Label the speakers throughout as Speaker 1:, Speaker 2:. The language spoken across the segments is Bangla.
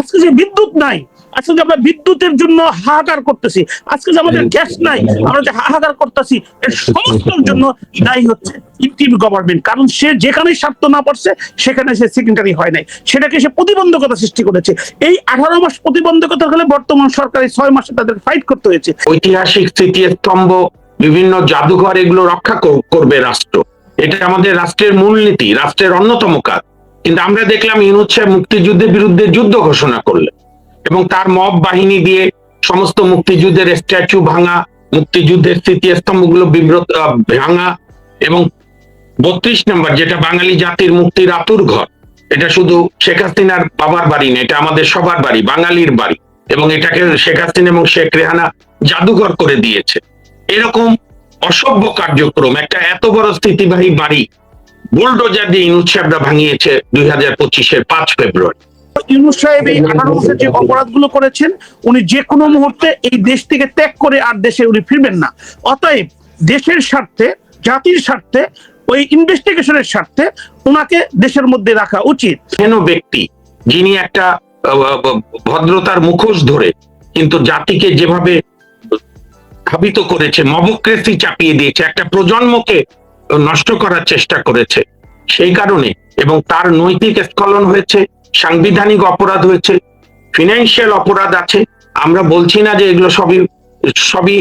Speaker 1: আজকে যে বিদ্যুৎ নাই, আজকে যে আমরা বিদ্যুতের জন্য হাহাকার করতেছি, আজকে যে আমাদের গ্যাস নাই, আমরা যে হাহাকার করতেছি, এর সমস্তর জন্য দায়ী হচ্ছে ইন্টিম গভর্নমেন্ট। কারণ সে যেখানে স্বার্থ না পারছে সেখানে সে সেকেন্ডারি হয় নাই, সেটাকে সে প্রতিবন্ধকতা সৃষ্টি করেছে। এই 18 মাস প্রতিবন্ধকতা হলে বর্তমান সরকারের 6 মাসে তাদের ফাইট করতে হয়েছে।
Speaker 2: ঐতিহাসিক স্মৃতিস্তম্ভ, বিভিন্ন জাদুঘর, এগুলো রক্ষা করবে রাষ্ট্র। এটা আমাদের রাষ্ট্রের মূলনীতি, রাষ্ট্রের অন্যতম কাজ। কিন্তু আমরা দেখলাম ইউনূস সাহেব মুক্তিযুদ্ধের বিরুদ্ধে যুদ্ধ ঘোষণা করলেন এবং তার মব বাহিনী দিয়ে সমস্ত মুক্তিযুদ্ধের স্ট্যাচু ভাঙা, মুক্তিযুদ্ধের স্মৃতিস্তম্ভগুলো ভাঙা, এবং 32 নম্বর, যেটা বাঙালি জাতির মুক্তির আতুর ঘর, এটা শুধু শেখ হাসিনার বাবার বাড়ি না, এটা আমাদের সবার বাড়ি, বাঙালির বাড়ি, এবং এটাকে শেখ হাসিনা এবং শেখ রেহানা জাদুঘর করে দিয়েছে। এরকম অসভ্য কার্যক্রম, একটা এত বড় স্থিতিবাহী বাড়ি বুলডোজার দিয়ে ইউনূস সাহেবরা ভাঙিয়েছে 2025-এর 5 ফেব্রুয়ারি।
Speaker 1: ইউনূস সাহেব এই 18 বছর যে অপরাধগুলো করেছেন, উনি যে কোনো মুহূর্তে এই দেশ থেকে ত্যাগ করে আর দেশে উনি ফিরবেন না। অতএব দেশের স্বার্থে, জাতির স্বার্থে, ওই ইনভেস্টিগেশনের স্বার্থে ওনাকে দেশের মধ্যে রাখা উচিত।
Speaker 2: কেন ব্যক্তি যিনি একটা ভদ্রতার মুখোশ ধরে কিন্তু জাতিকে যেভাবে ধাবিত করেছে, মবক্রেসি চাপিয়ে দিয়েছে, একটা প্রজন্মকে নষ্ট করার চেষ্টা করেছে, সেই কারণে, এবং তার নৈতিক স্খলন হয়েছে, সাংবিধানিক অপরাধ হয়েছে, ফিনান্সিয়াল অপরাধ আছে। আমরা বলছি না যে এগুলো সবই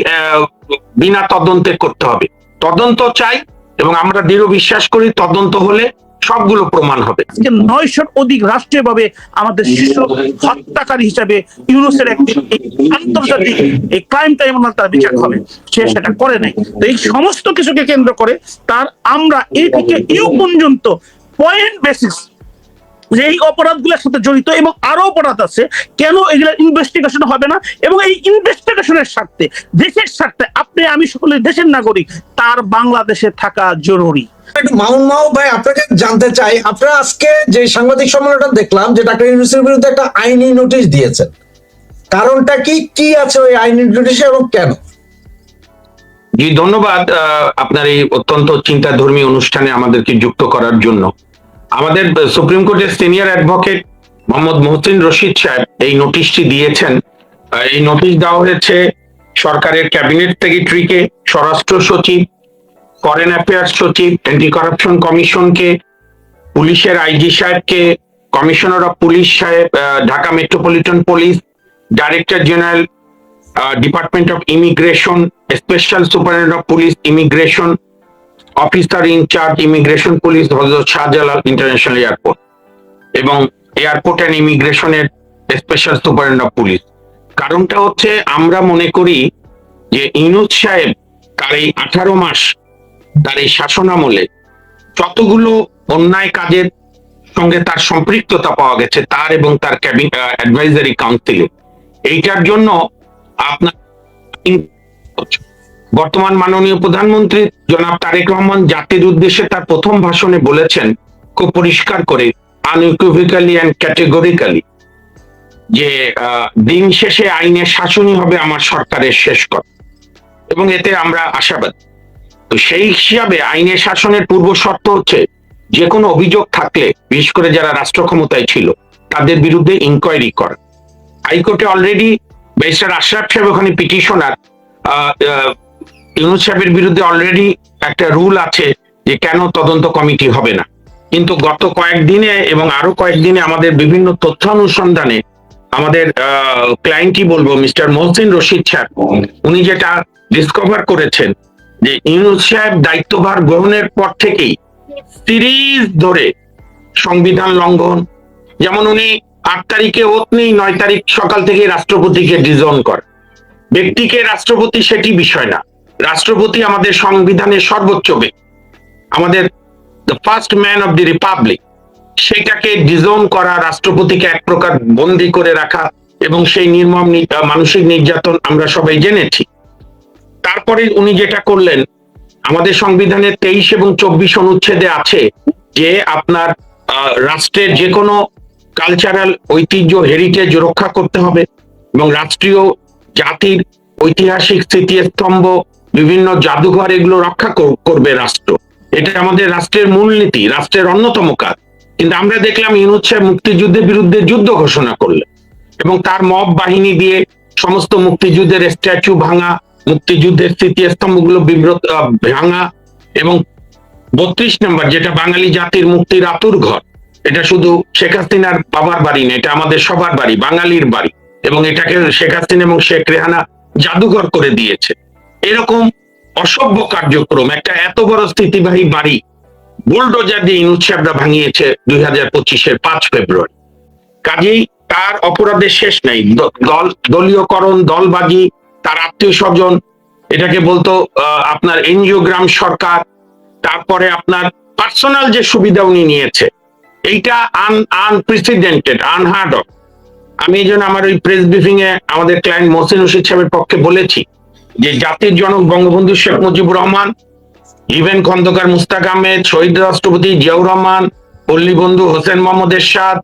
Speaker 2: বিনা তদন্তে করতে হবে, তদন্ত চাই, এবং আমরা দৃঢ় বিশ্বাস করি তদন্ত হলে সবগুলো প্রমাণ হবে।
Speaker 1: 900-র অধিক রাষ্ট্রীয়ভাবে আমাদের শিশু হত্যাকারী হিসাবে ইউনূসের একটি আন্তর্জাতিক এই ক্রাইম ট্রাইব্যুনাল তার বিচার হবে, সে সেটা করে নাই। তো এই সমস্ত কিছুকে কেন্দ্র করে তার আমরা এই থেকে ইউ পর্যন্ত পয়েন্ট বেসিস যে এই অপরাধগুলোর সাথে জড়িত এবং আরো অপরাধ আছে, কেন এগুলো ইনভেস্টিগেশন হবে না, এবং এই ইনভেস্টিগেশনের স্বার্থে, দেশের স্বার্থে আপনি আমি সকলে দেশের নাগরিক, তার বাংলাদেশে থাকা জরুরি।
Speaker 3: মামুন মাও ভাই, আপনাকে জানতে চাই, আপনারা আজকে যে সাংবাদিক সম্মেলনটা দেখলাম যে ডাক্তার ইউনূসের বিরুদ্ধে একটা আইনি নোটিশ দিয়েছেন, কারণটা কি, কি আছে ওই আইনি নোটিশে এবং কেন?
Speaker 2: জি, ধন্যবাদ আপনার এই অত্যন্ত চিন্তাধর্মী অনুষ্ঠানে আমাদেরকে যুক্ত করার জন্য। আমাদের সুপ্রিম কোর্টের সিনিয়র অ্যাডভোকেট মোহাম্মদ মহসিন রশিদ সাহেব এই নোটিশটি দিয়েছেন। এই নোটিশ দেওয়া হয়েছে সরকারের ক্যাবিনেট সেক্রেটারিকে, স্বরাষ্ট্র সচিব, ফরেন অ্যাফেয়ার্স সচিব, অ্যান্টি কারাপশন কমিশনকে, পুলিশের আইজি সাহেবকে, কমিশনার অফ পুলিশ সাহেব, Dhaka metropolitan police, director general department of immigration, special superintendent of police immigration, officer in charge immigration police Hazrat Shahjalal international airport, এবং এয়ারপোর্ট অ্যান্ড ইমিগ্রেশনের স্পেশাল সুপারিনটেন্ডেন্ট অফ পুলিশ। কারণটা হচ্ছে, আমরা মনে করি যে ইউনূস সাহেব তার এই 18 মাস, তার এই শাসনামলে যতগুলো অন্যায় কাজের সঙ্গে তার সম্পৃক্ততা পাওয়া গেছে তার এবং তার ক্যাবিনেট অ্যাডভাইজারি কাউন্সিলে, এইটার জন্য আপনার বর্তমান মাননীয় প্রধানমন্ত্রী জনাব তারেক রহমান জাতির উদ্দেশ্যে তার প্রথম ভাষণে বলেছেন খুব পরিষ্কার করে, আনইকুইভোক্যালি এন্ড ক্যাটেগরিক্যালি, যে দিন শেষে আইনের শাসনই হবে আমার সরকারের শেষ কথা, এবং এতে আমরা আশাবাদী। তো সেই হিসাবে আইনের শাসনের পূর্ব শর্ত হচ্ছে যে কোনো অভিযোগ থাকলে, বিশেষ করে যারা রাষ্ট্র ক্ষমতায় ছিল, তাদের বিরুদ্ধে ইনকোয়ারি করা। হাইকোর্টে অলরেডি ব্যারিস্টার আশরাফ সাহেব ওখানে পিটিশনার, ইউনূস সাহেবের বিরুদ্ধে অলরেডি একটা রুল আছে যে কেন তদন্ত কমিটি হবে না। কিন্তু গত কয়েকদিনে এবং আরো কয়েকদিনে আমাদের বিভিন্ন তথ্য অনুসন্ধানে আমাদের ক্লায়েন্টই বলবো মিস্টার মহসিন রশিদ সাহেব, উনি যেটা ডিসকভার করেছেন যে ইউনূস সাহেব দায়িত্বভার গ্রহণের পর থেকেই সিরিজ ধরে সংবিধান লঙ্ঘন, যেমন উনি 8 তারিখে ওত নেই, 9 তারিখ সকাল থেকে রাষ্ট্রপতিকে ডিজন করে। ব্যক্তিকে রাষ্ট্রপতি সেটি বিষয় না, রাষ্ট্রপতি আমাদের সংবিধানের সর্বোচ্চ ব্যক্তি, আমাদের the first man of the Republic, সেটাকে ডিজন করা, রাষ্ট্রপতিকে এক প্রকার বন্দী করে রাখা, এবং সেই নির্মম মানসিক নির্যাতন আমরা সবাই জেনেছি। তারপরে উনি যেটা করলেন, আমাদের সংবিধানের 23 এবং 24 অনুচ্ছেদে আছে যে আপনার রাষ্ট্রের যে কোনো কালচারাল ঐতিহ্য, হেরিটেজ রক্ষা করতে হবে, এবং রাষ্ট্রীয় জাতির ঐতিহাসিক স্মৃতিস্তম্ভ, বিভিন্ন জাদুঘর, এগুলো রক্ষা করবে রাষ্ট্র। এটা আমাদের রাষ্ট্রের মূলনীতি, রাষ্ট্রের অন্যতম কাজ। কিন্তু আমরা দেখলাম ইউনূস সাহেব মুক্তিযুদ্ধের বিরুদ্ধে যুদ্ধ ঘোষণা করলেন এবং তার মব বাহিনী দিয়ে সমস্ত মুক্তিযুদ্ধের স্ট্যাচু ভাঙা, মুক্তিযুদ্ধের স্মৃতিস্তম্ভগুলো ভাঙা, এবং 32 নম্বর যেটা বাঙালি জাতির মুক্তির আতুর ঘর, এটা শুধু শেখ হাসিনার বাবার বাড়ি না, এটা আমাদের সবার বাড়ি, বাঙালির বাড়ি, এবং এটাকে শেখ হাসিনা এবং শেখ রেহানা জাদুঘর করে দিয়েছে। এরকম অসভ্য কার্যক্রম একটা এত বড় স্থিতিবাহী বাড়ি বুলডোজার দিয়ে ইউনূস সাহেবরা ভাঙিয়েছে 2025-এর 5 ফেব্রুয়ারি। কাজেই তার অপরাধের শেষ নাই। দলীয়করণ, দলবাজি, তার আত্মীয় স্বজন, এটাকে বলতো আপনার এনজিওগ্রাম সরকার, তারপরে আপনার পার্সোনাল যে সুবিধা উনি নিয়েছে, এইটা আনপ্রেসিডেন্টেড, আনহার্ড অফ। আমি এই জন্য আমার ওই প্রেস ব্রিফিং এ আমাদের ক্লায়েন্ট মহসিন রশিদ সাহেবের পক্ষে বলেছি যে জাতির জনক বঙ্গবন্ধু শেখ মুজিবুর রহমান, ইভেন খন্দকার মুস্তাক আহমেদ, শহীদ রাষ্ট্রপতি জিয়াউর রহমান, পল্লীবন্ধু হোসেন মোহাম্মদ এরশাদ,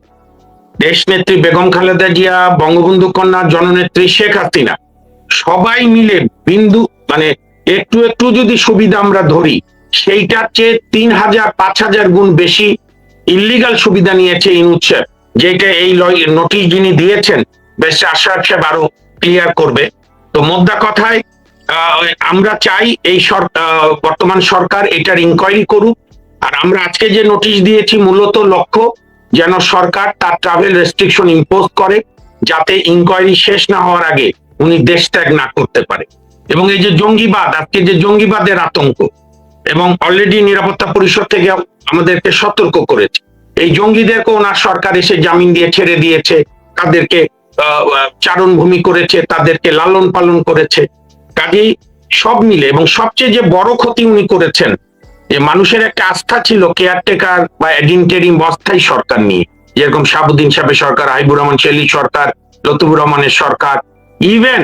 Speaker 2: দেশনেত্রী বেগম খালেদা জিয়া, বঙ্গবন্ধু কন্যা জননেত্রী শেখ হাসিনা, সবাই মিলে বিন্দু মানে একটু একটু যদি সুবিধা আমরা ধরি, সেইটার চেয়ে 3000-5000 গুণ বেশি ইল্লিগাল সুবিধা নিয়েছে ইউনূস সাহেব, যেটা এই নোটিশ যিনি দিয়েছেন ব্যারিস্টার আশরাফ সাহেব আরো ক্লিয়ার করবে। তো মোদ্দা কথায় আমরা চাই এই বর্তমান সরকার এটার ইনকোয়ারি করুক। আর আমরা আজকে যে নোটিশ দিয়েছি মূলত লক্ষ্য যেন সরকার তার ট্রাভেল রেস্ট্রিকশন ইম্পোজ করে, যাতে ইনকোয়ারি শেষ না হওয়ার আগে উনি দেশ ত্যাগ না করতে পারে। এবং এই যে জঙ্গিবাদ, আজকে যে জঙ্গিবাদের আতঙ্ক, এবং অলরেডি নিরাপত্তা পরিষদ থেকে আমাদেরকে সতর্ক করেছে, এই জঙ্গিদেরকে ওনার সরকার এসে জামিন দিয়ে ছেড়ে দিয়েছে, তাদেরকে চারণভূমি করেছে, তাদেরকে লালন পালন করেছে। কাজেই সব মিলে, এবং সবচেয়ে যে বড় ক্ষতি উনি করেছেন, যে মানুষের একটা আস্থা ছিল কেয়ারটেকার বা ইন্টারিম অস্থায়ী সরকার নিয়ে, যেরকম শাহাবুদ্দিন সাহেবের সরকার, হাবিবুর রহমান শেলী সরকার, লতিফুর রহমানের সরকার, ইভেন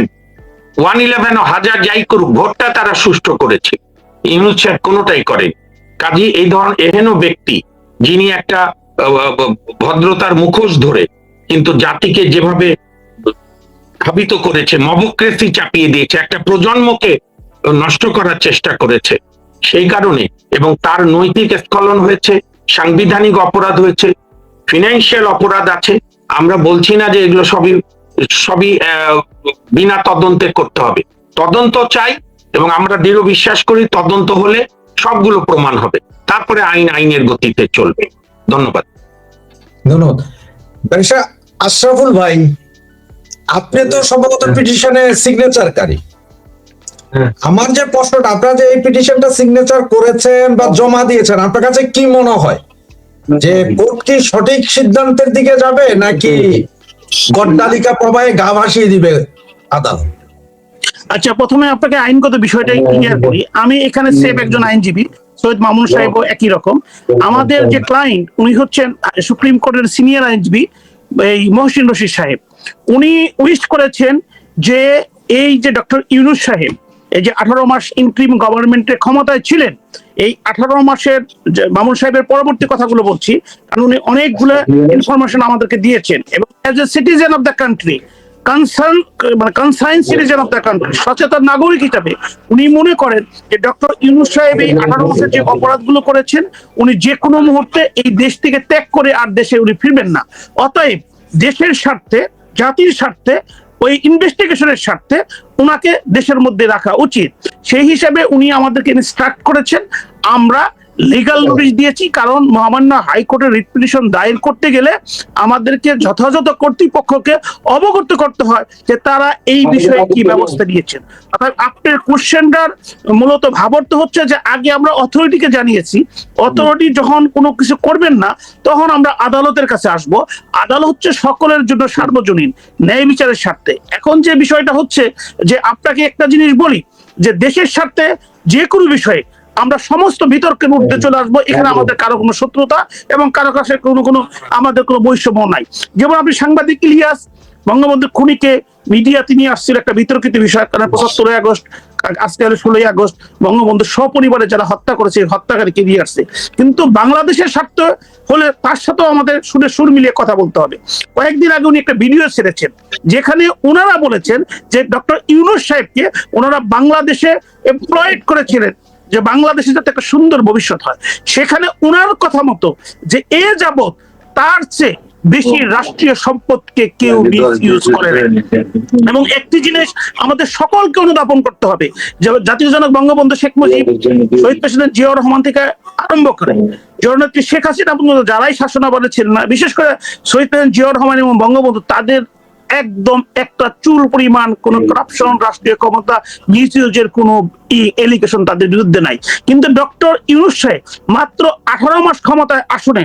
Speaker 2: 111 হাজার যাই করুক, ভোটটা তারা সুষ্ঠু করেছে, ইউনূস সাহেব কোনোটাই করেন। কাজেই এই ধরনের এহেন ব্যক্তি যিনি একটা ভদ্রতার মুখোশ ধরে কিন্তু জাতিকে যেভাবে ধাবিত করেছে, মবক্রেসি চাপিয়ে দিয়েছে, একটা প্রজন্মকে নষ্ট করার চেষ্টা করেছে, সেই কারণে, এবং তার নৈতিক স্খলন হয়েছে, সাংবিধানিক অপরাধ হয়েছে, ফিনান্সিয়াল অপরাধ আছে। আমরা বলছি না যে এগুলো সবই বিনা তদন্তে করতে হবে, তদন্ত চাই, এবং আমরা দৃঢ় বিশ্বাস করি তদন্ত হলে সবগুলো প্রমাণ হবে, তারপরে আইনের গতিতে চলবে। ধন্যবাদ।
Speaker 3: ধন্যবাদ। ব্যারিস্টার আশরাফুল ভাই, আপনি তো সম্ভবত পিটিশনে সিগনেচারকারী। আমার যে প্রশ্নটা, আপনারা যে এই পিটিশনটা সিগনেচার করেছেন বা জমা দিয়েছেন, আপনার কাছে কি মনে হয় যে কোর্ট কি সঠিক সিদ্ধান্তের দিকে যাবে, নাকি গড্ডালিকা প্রবাহে গা ভাসিয়ে দিবে আদালত?
Speaker 1: আচ্ছা, প্রথমে আপনাকে আইনগত বিষয়টা ক্লিয়ার করি। আমি এখানে সেফ একজন আইনজীবী, সৈয়দ মামুন সাহেবও একই রকম। আমাদের যে ক্লায়েন্ট, উনি হচ্ছেন সুপ্রিম কোর্টের সিনিয়র আইনজীবী এই মহসিন রশিদ সাহেব। উনি উইশ করেছেন যে এই যে ডক্টর ইউনূস সাহেব এই যে 18 মাস ইন্টারিম গভর্নমেন্টের ক্ষমতায় ছিলেন, এই 18 মাসের মামুন সাহেবের পরবর্তী কথাগুলো বলছি, কারণ উনি অনেকগুলো ইনফরমেশন আমাদেরকে দিয়েছেন, এবং as a citizen of the country, concern citizen of the country, সচেতন নাগরিক হিসাবে উনি মনে করেন যে ডক্টর ইউনূস সাহেব এই 18 মাসের যে অপরাধগুলো করেছেন, উনি যে কোনো মুহূর্তে এই দেশ থেকে ত্যাগ করে আর দেশে উনি ফিরবেন না। অতএব দেশের স্বার্থে, জাতির স্বার্থে, ওই ইনভেস্টিগেশনের স্বার্থে উনাকে দেশের মধ্যে রাখা উচিত। সেই হিসাবে উনি আমাদেরকে ইনস্ট্রাক্ট করেছেন। আমরা লিগ্যাল নোটিশ দিয়েছি, কারণ মহামান্য হাইকোর্টের রিট পিটিশন দায়ের করতে গেলে আমাদেরকে যথাযথ কর্তৃপক্ষকে অবগত করতে হয় যে তারা এই বিষয়ে কি ব্যবস্থা নিয়েছেন। অর্থাৎ আপনার কোশ্চেনটার মূলত ভাবার্থ হচ্ছে যে আগে আমরা অথরিটিকে জানিয়েছি, অথরিটি যখন কোনো কিছু করবেন না তখন আমরা আদালতের কাছে আসব। আদালত হচ্ছে সকলের জন্য সার্বজনীন, ন্যায় বিচারের স্বার্থে। এখন যে বিষয়টা হচ্ছে যে আপনাকে একটা জিনিস বলি, যে দেশের স্বার্থে যে কোনো বিষয়ে আমরা সমস্ত বিতর্কের ঊর্ধ্বে চলে আসবো। এখানে আমাদের কারো কোনো শত্রুতা এবং কারো কাছে কোনো আমাদের কোনো বৈষম্য নাই। যেমন আপনি সাংবাদিক ইলিয়াস বঙ্গবন্ধু খুনিকে মিডিয়াতে নিয়ে আসছিল একটা বিতর্কিত বিষয়, কারণ 75 আগস্ট, আজকে হলো 16 আগস্ট, বঙ্গবন্ধু সপরিবারে যারা হত্যা করেছে হত্যাকারীকে নিয়ে আসছে। কিন্তু বাংলাদেশের স্বার্থ হলে তার সাথেও আমাদের সুর মিলিয়ে কথা বলতে হবে। কয়েকদিন আগে উনি একটা ভিডিও ছেড়েছেন যেখানে ওনারা বলেছেন যে ডক্টর ইউনূস সাহেবকে ওনারা বাংলাদেশে এমপ্লয়েড করেছিলেন যে বাংলাদেশে যাতে একটা সুন্দর ভবিষ্যৎ হয়। সেখানে উনার কথা মতো যে এ যাবৎ তার চেয়ে বেশি রাষ্ট্রীয় সম্পদকে কেউ মিসইউজ করে না। এবং একটি জিনিস আমাদের সকলকে অনুধাবন করতে হবে, যে জাতীয় জনক বঙ্গবন্ধু শেখ মুজিব, শহীদ প্রেসিডেন্ট জিয়াউর রহমান থেকে আরম্ভ করে জননেত্রী শেখ হাসিনা পর্যন্ত যারাই শাসনামলে ছিলেন না, বিশেষ করে শহীদ প্রেসিডেন্ট জিয়াউর রহমান এবং বঙ্গবন্ধু, তাদের একদম একটা চুল পরিমাণ কোন করাপশন, রাষ্ট্রীয় ক্ষমতা মিসইউজের কোন এলিগেশন তাদের বিরুদ্ধে নাই। কিন্তু ডক্টর ইউনূস সাহেব মাত্র 18 মাস ক্ষমতায় আসনে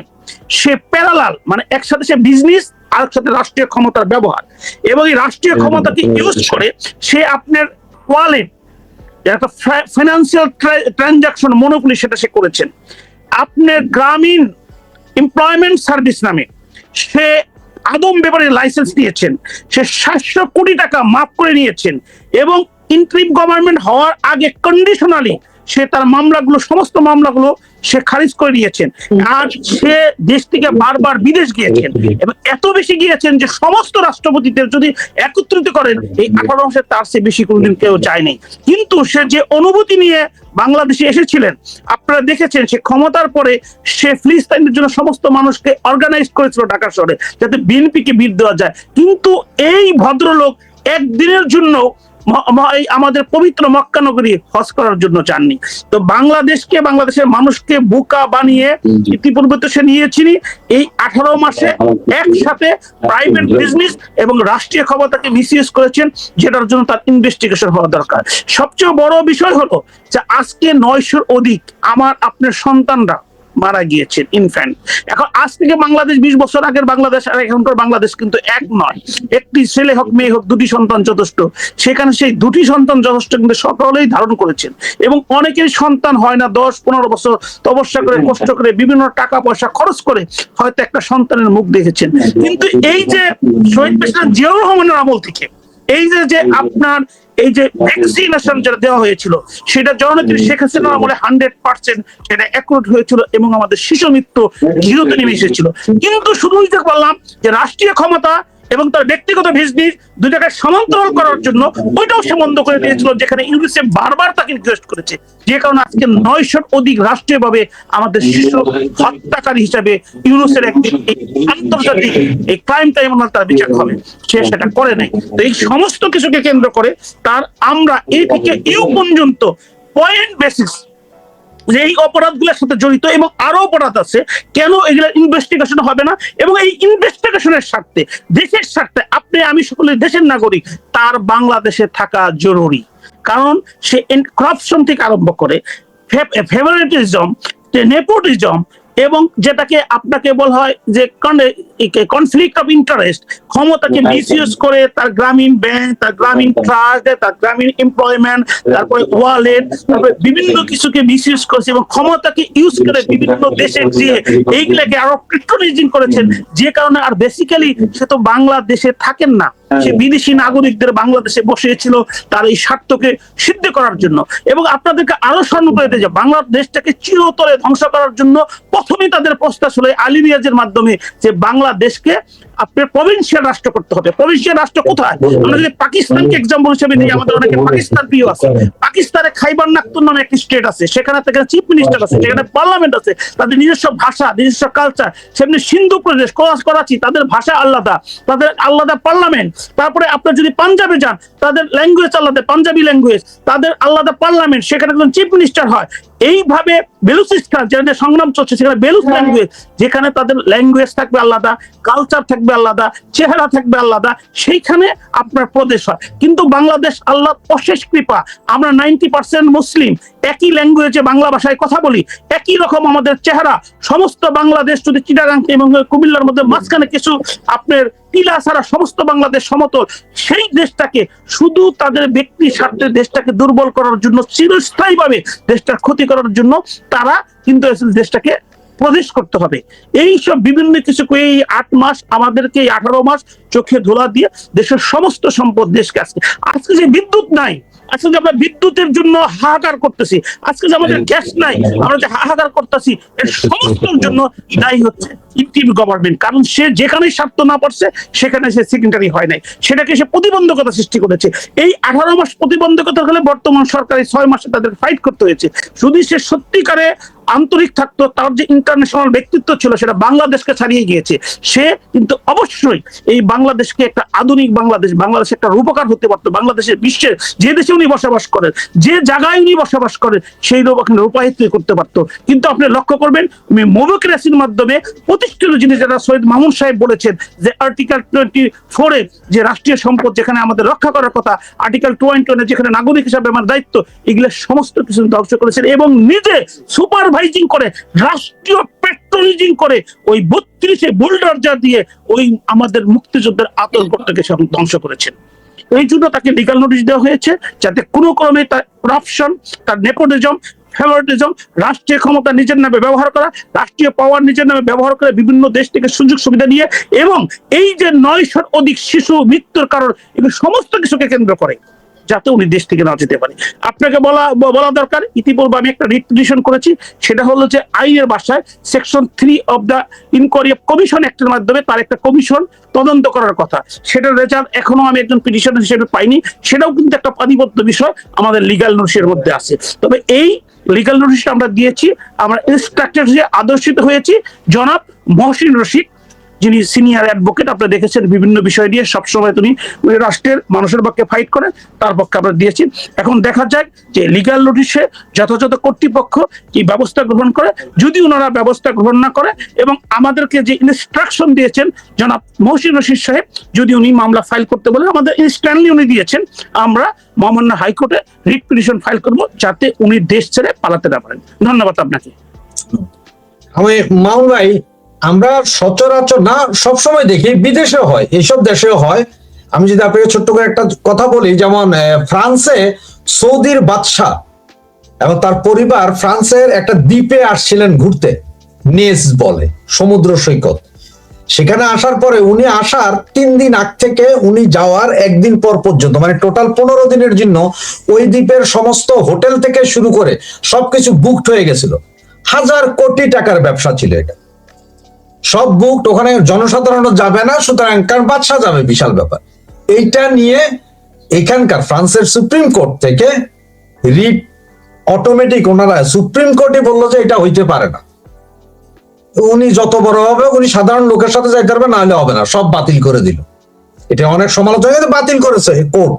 Speaker 1: সে প্যারালাল, মানে একসাথে সে বিজনেস আর একসাথে রাষ্ট্রীয় ক্ষমতার ব্যবহার, এবং এই রাষ্ট্রীয় ক্ষমতাকে ইউজ করে সে আপনার ওয়ালেট, একটা ফাইন্যান্সিয়াল ট্রানজাকশন মনোপলি, সেটা সে করেছেন। আপনার গ্রামীণ এমপ্লয়মেন্ট সার্ভিস নামে সে আদম ব্যাপারে লাইসেন্স নিয়েছেন, সে 700 কোটি টাকা মাফ করে নিয়েছেন, এবং ইন্টারিম গভর্নমেন্ট হওয়ার আগে কন্ডিশনালি সে তার মামলাগুলো, সমস্ত মামলাগুলো সে খারিজ করে নিয়েছেন। আর সে দেশ থেকে বারবার বিদেশ গিয়েছেন, এবং এত বেশি গিয়েছেন যে সমস্ত রাষ্ট্রপতিদের যদি একত্রিত করেন এই 18 মাসে তার চেয়ে বেশি কোনোদিন কেউ যায়নি। কিন্তু সে যে অনুভূতি নিয়ে বাংলাদেশে এসেছিলেন, আপনারা দেখেছেন সে ক্ষমতার পরে সে ফিলিস্তিনের জন্য সমস্ত মানুষকে অর্গানাইজ করেছিল ঢাকা শহরে, যাতে বিএনপিকে বিট দেওয়া যায়। কিন্তু এই ভদ্রলোক একদিনের জন্য আমাদের পবিত্র মক্কা নগরী হজ করার জন্য চাননি। তো বাংলাদেশকে, বাংলাদেশের মানুষকে বোকা বানিয়ে ইতিপূর্বে তো সে নিয়েছিনি, এই 18 মাসে একসাথে প্রাইভেট বিজনেস এবং রাষ্ট্রীয় ক্ষমতাকে মিসইউজ করেছেন, যেটার জন্য তার ইনভেস্টিগেশন হওয়া দরকার। সবচেয়ে বড় বিষয় হলো যে আজকে 900-র অধিক আমার আপনার সন্তানরা মারা গিয়েছেন, ইনফ্যান্ট। এখন আজ থেকে বাংলাদেশ 20 বছর আগের বাংলাদেশ আর এখনকার বাংলাদেশ কিন্তু এক নয়। একটি ছেলে হোক মেয়ে হোক, দুটি সন্তান যথেষ্ট। সেখানে সেই দুটি সন্তান যথেষ্ট কিন্তু সকলেই ধারণ করেছেন, এবং অনেকের সন্তান হয় না। 10-15 বছর তপস্যা করে, কষ্ট করে, বিভিন্ন টাকা পয়সা খরচ করে হয়তো একটা সন্তানের মুখ দেখেছেন। কিন্তু এই যে শহীদ প্রেসিডেন্ট জিয়াউর রহমানের আমল থেকে এই যে আপনার এই যে ভ্যাকসিনেশন যেটা দেওয়া হয়েছিল, সেটা জননেত্রী শেখ হাসিনার আমলে 100% সেটা অ্যাকুরেট হয়েছিল, এবং আমাদের শিশু মৃত্যু জিরোতে নেমে এসেছিল। কিন্তু শুধু বুঝতে পারলাম যে রাষ্ট্রীয় ক্ষমতা এবং তার ব্যক্তিগত বিজনেস দুটাকে সমান্তরাল করার জন্য ওইটাও সে বন্ধ করে দিয়েছিল, যেখানে ইউনিসেফ বারবার তাকে রিকোয়েস্ট করেছে। যে কারণে আজকে 900-র অধিক রাষ্ট্রীয়ভাবে আমাদের শিশু হত্যাকারী হিসাবে ইউনুসের একটি আন্তর্জাতিক এই ক্রাইম ট্রাইব্যুনাল তার বিচার হবে, সে সেটা করে নাই। তো এই সমস্ত কিছুকে কেন্দ্র করে তার আমরা এই থেকে ইউ পর্যন্ত পয়েন্ট বেসিস যে এই অপরাধগুলোর সাথে জড়িত এবং আরো অপরাধ আছে, কেন এগুলো ইনভেস্টিগেশন হবে না, এবং এই ইনভেস্টিগেশনের স্বার্থে, দেশের স্বার্থে আপনি আমি সকলে দেশের নাগরিক, তার বাংলাদেশে থাকা জরুরি। কারণ সে করাপশন থেকে আরম্ভ করে ফেভারিটিজম, নেপোটিজম, এবং যেটাকে আপনাকে বলা হয় যে কনফ্লিক্ট অফ ইন্টারেস্ট, ক্ষমতাকে মিসইউজ করে তার গ্রামীণ ব্যাংক, তার গ্রামীণ ট্রাস্ট, তার গ্রামীণ এমপ্লয়মেন্ট, তারপরে ওয়ালেট, তারপরে বিভিন্ন কিছুকে মিসইউজ করেছে, এবং ক্ষমতাকে ইউজ করে বিভিন্ন দেশে দিয়ে এইগুলাকে আরো পেট্রোনাইজিং করেছেন। যে কারণে আর বেসিক্যালি সে তো বাংলাদেশে থাকেন না, সে বিদেশি নাগরিকদের বাংলাদেশে বসেছিল তার এই স্বার্থকে সিদ্ধ করার জন্য। এবং আপনাদেরকে আরো স্মরণ করে দিই যে বাংলাদেশটাকে চিরতরে ধ্বংস করার জন্য প্রথমেই তাদের প্রস্তাব ছিল আলী রিয়াজের মাধ্যমে, যে বাংলাদেশকে আপনার প্রভিন্সিয়াল রাষ্ট্র করতে হবে। প্রভিন্সিয়াল রাষ্ট্র কোথায়? আমরা যদি পাকিস্তানকে এক্সাম্পল হিসেবে নিই, আমাদের অনেকে পাকিস্তান প্রিয় আছে। পাকিস্তানে খাইবার নাখতুন নামে একটি স্টেট আছে, সেখানে চিফ মিনিস্টার আছে, সেখানে পার্লামেন্ট আছে, তাদের নিজস্ব ভাষা, নিজস্ব কালচার। সেমনি সিন্ধু প্রদেশ, করাচি, তাদের ভাষা আলাদা, তাদের আলাদা পার্লামেন্ট। তারপরে আপনার যদি পাঞ্জাবে যান, তাদের ল্যাঙ্গুয়েজ আলাদা, পাঞ্জাবি ল্যাঙ্গুয়েজ, তাদের আলাদা পার্লামেন্ট, সেখানে একজন চিফ মিনিস্টার হয়। এইভাবে বেলুচিস্তান, যেখানে সংগ্রাম চলছে, সেখানে বেলুচ ল্যাঙ্গুয়েজ, যেখানে তাদের ল্যাঙ্গুয়েজ থাকবে আলাদা, কালচার থাকবে আলাদা, চেহারা থাকবে আলাদা, সেইখানে আপনার প্রদেশ হয়। কিন্তু বাংলাদেশ আল্লাহ অশেষ কৃপা, আমরা 90% মুসলিম, একই ল্যাঙ্গুয়েজে বাংলা ভাষায় কথা বলি, একই রকম আমাদের চেহারা। সমস্ত বাংলাদেশ যদি চিটাগাং এবং কুমিল্লার মধ্যে মাঝখানে কিছু আপনার টিলা ছাড়া সমস্ত বাংলাদেশ সমতল, সেই দেশটাকে শুধু তাদের ব্যক্তি স্বার্থে দেশটাকে দুর্বল করার জন্য, চিরস্থায়ীভাবে দেশটার ক্ষতি করার জন্য তারা কিন্তু দেশটাকে প্রদেশ করতে হবে। এই সব বিভিন্ন কিছু এই 8 মাস আমাদেরকে, এই 18 মাস চোখে ধুলা দিয়ে দেশের সমস্ত সম্পদ দেশকে আজকে যে বিদ্যুৎ নাই, আজকে যে আমরা বিদ্যুতের জন্য হাহাকার করতেছি, আজকে যে আমাদের গ্যাস নাই, আমরা যে হাহাকার করতেছি, এর সমস্তের জন্য দায়ী হচ্ছে ইন্টারিম গভর্নমেন্ট। কারণ সে যেখানে স্বার্থ না পারছে সেখানে সে সিগনেটারি হয় নাই, সেটাকে সে প্রতিবন্ধকতা সৃষ্টি করেছে। এই 18 মাস প্রতিবন্ধকতা হলে বর্তমান সরকারের 6 মাসে তাদের ফাইট করতে হয়েছে। যদি সে সত্যিকারে আন্তরিক থাকতো, তার যে ইন্টারন্যাশনাল ব্যক্তিত্ব ছিল সেটা বাংলাদেশকে ছাড়িয়ে গিয়েছে। সে কিন্তু অবশ্যই এই বাংলাদেশকে একটা আধুনিক বাংলাদেশ একটা রূপকার হতে পারতো। বাংলাদেশের বিশ্বের যে দেশে উনি বসবাস করেন, যে জায়গায় উনি বসবাস করেন, সেই রূপায়িত করতে পারতো। কিন্তু আপনি লক্ষ্য করবেন মোবোক্রেসির মাধ্যমে প্রতিষ্ঠিত জিনিস, যেটা সৈয়দ মামুন সাহেব বলেছেন যে আর্টিকেল 24 যে রাষ্ট্রীয় সম্পদ যেখানে আমাদের রক্ষা করার কথা, আর্টিকেল 21 যেখানে নাগরিক হিসাবে আমার দায়িত্ব, এগুলো সমস্ত কিছু ধ্বংস করেছেন এবং নিজে সুপারভাইজিং করে, রাষ্ট্রীয় পেট্রোলিজিং করে ওই 32 বুলডোজার দিয়ে ওই আমাদের মুক্তিযুদ্ধের আতঙ্কটাকে ধ্বংস করেছেন। এই জন্য তাকে লিগ্যাল নোটিশ দেওয়া হয়েছে, যাতে কোনো ক্রমে তার করাপশন, তার নেপোটিজম, ফেভারিটিজম, রাষ্ট্রীয় ক্ষমতা নিজের নামে ব্যবহার করা, রাষ্ট্রীয় পাওয়ার নিজের নামে ব্যবহার করে বিভিন্ন দেশ থেকে সুযোগ সুবিধা নিয়ে, এবং এই যে 900-র অধিক শিশু মৃত্যুর কারণ, এগুলো সমস্ত কিছুকে কেন্দ্র করে যাতে উনি দেশ থেকে না যেতে পারে। আপনাকে বলা দরকার, ইতিপূর্বে আমি একটা রিট পিটিশন করেছি, সেটা হলো যে আইনের ভাষায় section 3 of the inquiry commission অ্যাক্টের মাধ্যমে তার একটা কমিশন তদন্ত করার কথা, সেটার রেজাল্ট এখনো আমি একজন পিটিশনার হিসেবে পাইনি। সেটাও কিন্তু একটা পানিবদ্ধ বিষয় আমাদের লিগ্যাল নোটিশের মধ্যে আছে। তবে এই লিগ্যাল নোটিশটা আমরা দিয়েছি, আমরা ইনস্ট্রাক্টর হিসেবে আদর্শিত হয়েছি জনাব মহসিন রশিদ, যিনি সিনিয়র অ্যাডভোকেট। আপনারা দেখেছেন বিভিন্ন বিষয় নিয়ে সবসময় তিনি রাষ্ট্রের মানুষের পক্ষে ফাইট করে, তার পক্ষে আমরা দিয়েছি। এখন দেখা যাক যে লিগ্যাল নোটিশে যথাযথ কর্তৃপক্ষ কি ব্যবস্থা গ্রহণ করে। যদি ওনারা ব্যবস্থা গ্রহণ না করে এবং আমাদেরকে যে ইনস্ট্রাকশন দিয়েছেন জনাব মহসিন রশিদ সাহেব, যদি উনি মামলা ফাইল করতে বলে, আমাদের ইনস্ট্যান্টলি উনি দিয়েছেন, আমরা মহামান্য হাইকোর্টে রিট পিটিশন ফাইল করবো যাতে উনি দেশ ছেড়ে পালাতে না পারেন। ধন্যবাদ আপনাকে।
Speaker 3: আমি মামুন ভাই, আমরা সচরাচর না সবসময় দেখি, বিদেশে হয়, এইসব দেশেও হয়। আমি যদি আপনাকে ছোট্ট করে একটা কথা বলি, যেমন ফ্রান্সে সৌদির বাদশাহ এবং তার পরিবার ফ্রান্সের একটা দ্বীপে আসছিলেন ঘুরতে, নেস বলে, সমুদ্র সৈকত। সেখানে আসার পরে উনি আসার 3 দিন আগ থেকে উনি যাওয়ার 1 দিন পর পর্যন্ত, মানে টোটাল 15 দিনের জন্য ওই দ্বীপের সমস্ত হোটেল থেকে শুরু করে সবকিছু বুকড হয়ে গেছিল। 1000 কোটি টাকার ব্যবসা ছিল এটা, সব বুকড। ওখানে জনসাধারণ যাবে না, সুতরাং কারণ বাদশা যাবে, বিশাল ব্যাপার। এইটা নিয়ে এখানকার ফ্রান্সের সুপ্রিম কোর্ট থেকে রিট অটোমেটিক, ওনারা সুপ্রিম কোর্টে বললো যে এটা হইতে পারে না, উনি যত বড় হবে উনি সাধারণ লোকের সাথে যাইতে পারবে, না হলে হবে না, সব বাতিল করে দিল। এটা অনেক সমালোচনা বাতিল করেছে কোর্ট।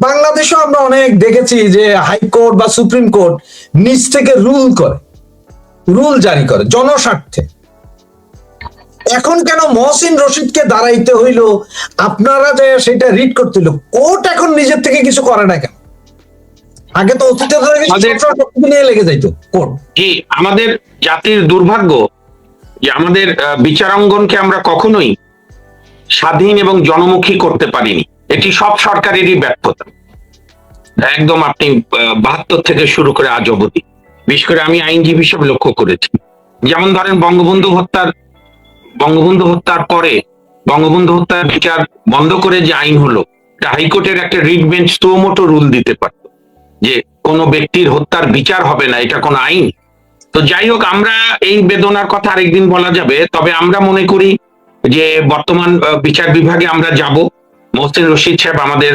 Speaker 3: বাংলাদেশেও আমরা অনেক দেখেছি যে হাইকোর্ট বা সুপ্রিম কোর্ট নিজ থেকে রুল জারি করে জনস্বার্থে। এখন কেন মহসিন রশিদকে দাঁড়াইতে হইল, আপনারা যে সেটা রিড করতে হইল? কোর্ট এখন নিজের থেকে কিছু করে না কেন? আগে তো অতীতে নিয়ে লেগে যাইতো কোর্ট।
Speaker 2: জি, আমাদের জাতির দুর্ভাগ্য যে আমাদের বিচারাঙ্গনকে আমরা কখনোই স্বাধীন এবং জনমুখী করতে পারিনি। এটি সব সরকারেরই ব্যর্থতা, একদম। আপনি 72 থেকে শুরু করে আজ অবধি, বিশেষ করে আমি আইনজীবী হিসেবে লক্ষ্য করেছি। যেমন ধরেন বঙ্গবন্ধু হত্যার পরে বঙ্গবন্ধু হত্যার বিচার বন্ধ করে যে আইন হলো, হাইকোর্টের একটা রিট বেঞ্চ সুমোটো রুল দিতে পারত যে কোনো ব্যক্তির হত্যার বিচার হবে না, এটা কোনো আইন। তো যাই হোক, আমরা এই বেদনার কথা আরেকদিন বলা যাবে। তবে আমরা মনে করি যে বর্তমান বিচার বিভাগে আমরা যাব। মহসিন রশিদ সাহেব আমাদের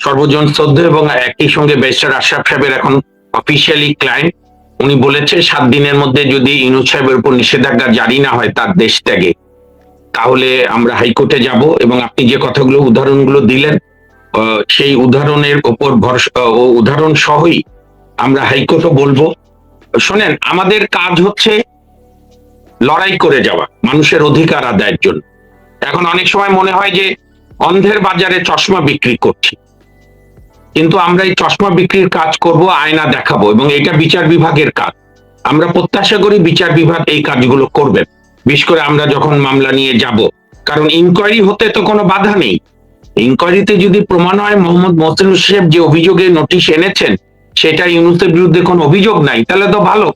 Speaker 2: সর্বজন শ্রদ্ধ এবং একই সঙ্গে ব্যারিস্টার আশরাফ সাহেবের এখন অফিসিয়ালি ক্লায়েন্ট। উনি বলেছে 7 দিনের মধ্যে যদি ইউনূস সাহেবের উপর নিষেধাজ্ঞা জারি না হয় তার দেশ ত্যাগে, তাহলে আমরা হাইকোর্টে যাব। এবং আপনি যে কথাগুলো উদাহরণগুলো দিলেন, সেই উদাহরণের উপর ভরসা ও উদাহরণ সহই আমরা হাইকোর্টও বলবো। শোনেন, আমাদের কাজ হচ্ছে লড়াই করে যাওয়া মানুষের অধিকার আদায়ের জন্য। এখন অনেক সময় মনে হয় যে অন্ধের বাজারে চশমা বিক্রি করছি, কিন্তু আমরা এই চশমা বিক্রির কাজ করব, আয়না দেখাবো, এবং এটা বিচার বিভাগের কাজ। আমরা প্রত্যাশা করি বিচার বিভাগ এই কাজগুলো করবেন, বিশেষ করে আমরা যখন মামলা নিয়ে যাব। কারণ ইনকোয়ারি হতে তো কোনো বাধা নেই। ইনকোয়ারিতে যদি প্রমাণ হয় মোহাম্মদ মহসিন সাহেব যে অভিযোগে নোটিশ এনেছেন সেটা ইউনূসের বিরুদ্ধে কোনো অভিযোগ নাই, তাহলে তো ভালো।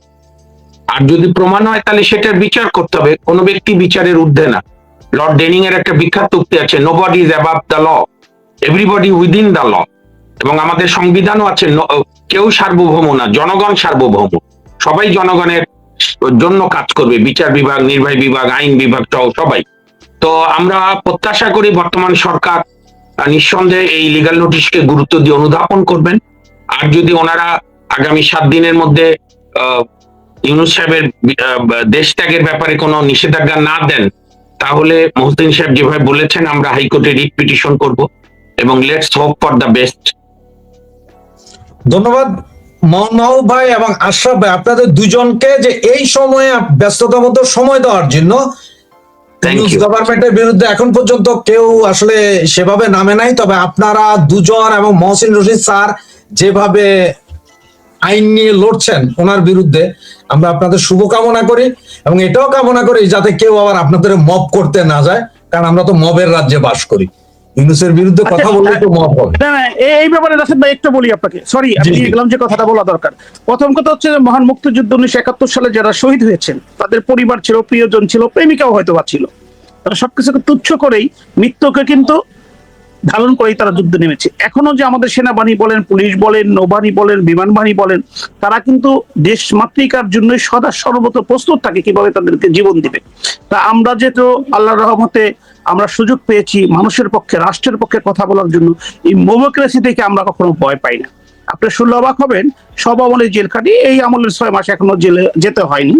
Speaker 2: আর যদি প্রমাণ হয় তাহলে সেটার বিচার করতে হবে। কোনো ব্যক্তি বিচারের ঊর্ধ্বে না। লর্ড ডেনিং এর একটা বিখ্যাত উক্তি আছে, nobody is above the law, everybody within the law. এবং আমাদের সংবিধানও আছে, কেউ সার্বভৌম না, জনগণ সার্বভৌম। সবাই জনগণের জন্য কাজ করবে, বিচার বিভাগ, নির্বাহী বিভাগ, আইন বিভাগ সহ সবাই। তো আমরা প্রত্যাশা করি বর্তমান সরকার নিঃসন্দেহে এই লিগ্যাল নোটিশকে গুরুত্ব দিয়ে অনুধাবন করবেন। আর যদি ওনারা আগামী 7 দিনের মধ্যে ইউনূস সাহেবের দেশ ত্যাগের ব্যাপারে কোনো নিষেধাজ্ঞা না দেন, তাহলে মহসিন সাহেব যেভাবে বলেছেন আমরা হাইকোর্টে রিট পিটিশন করব এবং let's hope for the best.
Speaker 3: ধন্যবাদ মোহন মাহবুব ভাই এবং আশরাফ ভাই, আপনাদের দুজনকে যে এই সময়ে ব্যস্ততার মধ্যে সময় দেওয়ার জন্য। গভর্নমেন্টের বিরুদ্ধে এখন পর্যন্ত কেউ আসলে সেভাবে নামে নাই, তবে আপনারা দুজন এবং মহসিন রশিদ স্যার যেভাবে আইন নিয়ে লড়ছেন ওনার বিরুদ্ধে, আমরা আপনাদের শুভকামনা করি এবং এটাও কামনা করি যাতে কেউ আবার আপনাদের মব করতে না যায়, কারণ আমরা তো মবের রাজ্যে বাস করি। ইউনূসের বিরুদ্ধে কথা বললে তো মব হবে।
Speaker 1: এই ব্যাপারে রাশেদ ভাই একটু বলি আপনাকে, সরি আমি গেলাম যে কথাটা বলা দরকার। প্রথম কথা হচ্ছে মহান মুক্তিযুদ্ধ 1971 সালে যারা শহীদ হয়েছেন তাদের পরিবার ছিল, প্রিয়জন ছিল, প্রেমিকাও হয়তো বা ছিল। তারা সবকিছুকে তুচ্ছ করেই মৃত্যুকে কিন্তু ধারণ করেই তারা যুদ্ধে নেমেছে। এখনো যে আমাদের সেনাবাহিনী বলেন, পুলিশ বলেন, নৌবাহিনী বলেন, বিমান বাহিনী বলেন, তারা কিন্তু দেশ মাতৃকার জন্য সদা সর্বত প্রস্তুত থাকে কিভাবে তাদেরকে জীবন দিবে। তা আমরা যেহেতু আল্লাহর রহমতে আমরা সুযোগ পেয়েছি মানুষের পক্ষে, রাষ্ট্রের পক্ষে কথা বলার জন্য, এই ডেমোক্রেসি থেকে আমরা কখনো ভয় পাই না। আপনি শুনলে অবাক হবেন, সব আমলে জেল কাটি, এই আমলের 6 মাস এখনো জেলে যেতে হয়নি।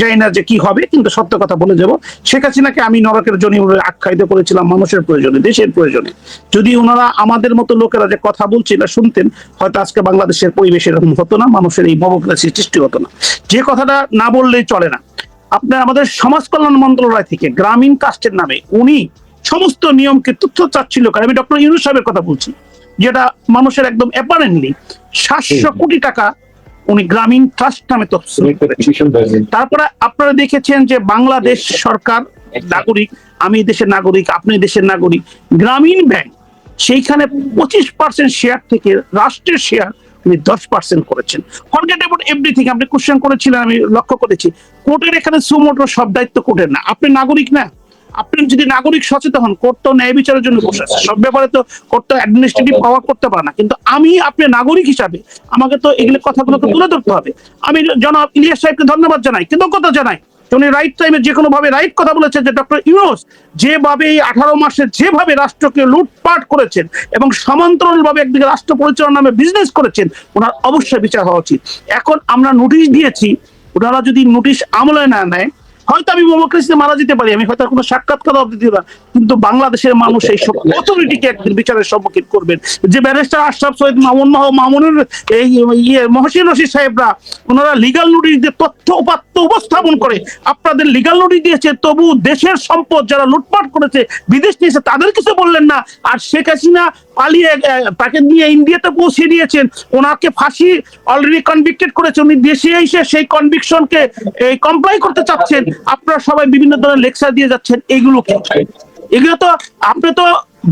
Speaker 1: জানি না যে কি হবে, কিন্তু সত্য কথা বলে যাব, শেখ হাসিনাকে আমি নরকের জন্য আখ্যায়িত করেছিলাম মানুষের প্রয়োজনে, দেশের প্রয়োজনে। যদি ওনারা আমাদের মতো লোকেরা যে কথা বলছে এটা শুনতেন, হয়তো আজকে বাংলাদেশের পরিবেশ এরকম হতো না, মানুষের এই ডেমোক্রেসি সৃষ্টি হতো না। যে কথাটা না বললেই চলে না, আপনার আমাদের সমাজ কল্যাণ মন্ত্রণালয় থেকে গ্রামীণ কাস্টের নামে উনি সমস্ত নিয়মকে তুচ্ছ চাচ্ছিল। কারণ আমি ডক্টর ইউনূস সাহেবের কথা বলছি, যেটা মানুষের একদম অ্যাপারেন্টলি 700 কোটি টাকা উনি গ্রামীণ ট্রাস্ট নামে তফসিল করেছেন। তারপরে আপনারা দেখেছেন যে বাংলাদেশ সরকার নাগরিক, আমি দেশের নাগরিক, আপনি দেশের নাগরিক, গ্রামীণ ব্যাংক সেইখানে 25% শেয়ার থেকে রাষ্ট্রের শেয়ার উনি 10% করেছেন। ফরগেট অ্যাবাউট এভরিথিং, আপনি কোশ্চেন করেছিলেন, আমি লক্ষ্য করেছি। কোর্টের এখানে সুমোটো সব দায়িত্ব কোর্টের না, আপনি নাগরিক না। আপনি যদি নাগরিক সচেতন হন, কোর্ট তো ন্যায় বিচারের জন্য বসে আছে, সব ব্যাপারে তো কোর্ট তো অ্যাডমিনিস্ট্রেটিভ পাওয়ার করতে পারে না। কিন্তু আমি আপনি নাগরিক হিসাবে আমাকে তো এগুলো কথাগুলোকে তুলে ধরতে হবে। আমি জনাব ইলিয়াস সাহেবকে ধন্যবাদ জানাই, কৃতজ্ঞতা জানাই, উনি রাইট টাইমে যে কোনো ভাবে রাইট কথা বলেছেন যে ডক্টর ইউনূস যেভাবে এই 18 মাসে যেভাবে রাষ্ট্রকে লুটপাট করেছেন এবং সমান্তরাল ভাবে একদিকে রাষ্ট্র পরিচালনার নামে বিজনেস করেছেন, ওনার অবশ্যই বিচার হওয়া উচিত। এখন আমরা নোটিশ দিয়েছি, ওনারা যদি নোটিশ আমলে না নেয়, হয়তো আমি ডেমোক্রেসিতে মারা যেতে পারি, আমি হয়তো কোনো সাক্ষাৎকার দিতে না, কিন্তু বাংলাদেশের মানুষ এই সব অথরিটিকে একদিন বিচারের সম্মুখীন করবেন। যে ব্যারিস্টার আশরাফ সৈয়দ মামুনের এই মহসিন রশিদ সাহেবরা ওনারা লিগাল নোটিশ দিয়ে তথ্য উপাত্ত উপস্থাপন করে আপনাদের লিগাল নোটিশ দিয়েছে, তবু দেশের সম্পদ যারা লুটপাট করেছে, বিদেশ নিয়েছে, তাদের কিছু বললেন না। আর শেখ হাসিনা পালিয়ে তাকে নিয়ে ইন্ডিয়াতে পৌঁছে দিয়েছেন, ওনাকে ফাঁসি অলরেডি কনভিক্টেড করেছে, উনি দেশে এসে সেই কনভিকশনকে কমপ্লাই করতে চাচ্ছেন। আপনারা সবাই বিভিন্ন ধরনের লেকচার দিয়ে যাচ্ছেন, এগুলো তো আপনি তো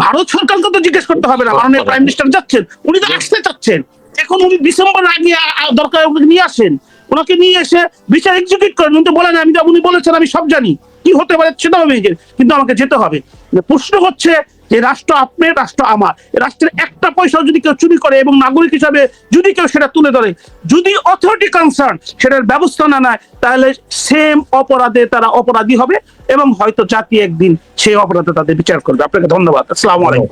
Speaker 1: ভারত সরকারকে তো জিজ্ঞেস করতে হবে না, মাননীয় প্রাইম মিনিস্টার যাচ্ছেন, উনি তো আসতে চাচ্ছেন। এখন উনি ডিসেম্বর আগে দরকার নিয়ে আসেন, ওনাকে নিয়ে এসে বিচার এক্সিকিউট করেন। উনি তো বলেন উনি বলেছেন আমি সব জানি, কি হতে পারে সেটাও আমি, কিন্তু আমাকে যেতে হবে। প্রশ্ন হচ্ছে যে রাষ্ট্র আপনার, রাষ্ট্র আমার, রাষ্ট্রের একটা পয়সা যদি কেউ চুরি করে এবং নাগরিক হিসাবে যদি কেউ সেটা তুলে ধরে, যদি অথরিটি কনসার্ন সেটার ব্যবস্থা না নেয়, তাহলে সেম অপরাধে তারা অপরাধী হবে এবং হয়তো জাতি একদিন সেই অপরাধে তাদের বিচার করবে। আপনাকে ধন্যবাদ। আসসালামু আলাইকুম।